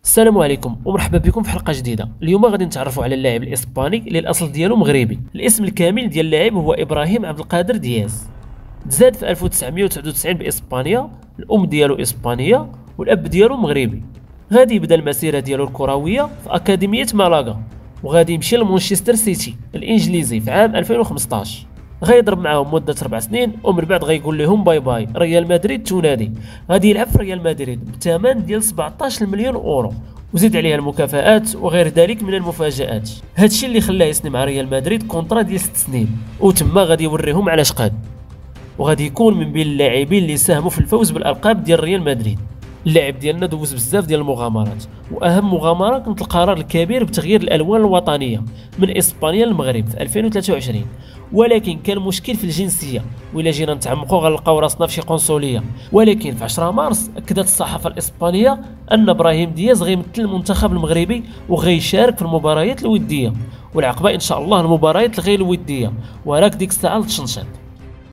السلام عليكم ومرحبا بكم في حلقه جديده. اليوم غادي نتعرفوا على اللاعب الاسباني اللي الاصل ديالو مغربي. الاسم الكامل ديال اللاعب هو ابراهيم عبد القادر دياز. تزاد في 1999 باسبانيا، الام ديالو اسبانيه والاب ديالو مغربي. غادي يبدا المسيره ديالو الكرويه في اكاديميه مالاغا، وغادي يمشي لمانشستر سيتي الانجليزي في عام 2015. غيضرب معاهم مده 4 سنين ومن بعد غيقول لهم باي باي. ريال مدريد تنادي. غادي يلعب في ريال مدريد بثمن ديال 17 مليون اورو، وزيد عليها المكافآت وغير ذلك من المفاجآت. هادشي اللي خلاه يسني مع ريال مدريد كونطرا ديال 6 سنين، وتما غادي يوريهم علاش قاد. وغادي يكون من بين اللاعبين اللي ساهموا في الفوز بالالقاب ديال ريال مدريد. اللاعب ديالنا دوز بزاف ديال المغامرات، واهم مغامره كانت القرار الكبير بتغيير الالوان الوطنيه من اسبانيا للمغرب في 2023. ولكن كان مشكل في الجنسيه، وإلا جينا نتعمقوا غنلقاو راسنا في شي قنصليه. ولكن في 10 مارس اكدت الصحافه الاسبانيه ان ابراهيم دياز غيمثل المنتخب المغربي وغيشارك في المباريات الوديه، والعقبه ان شاء الله المباريات الغير الوديه، وراك ديك الساعه تشنشط.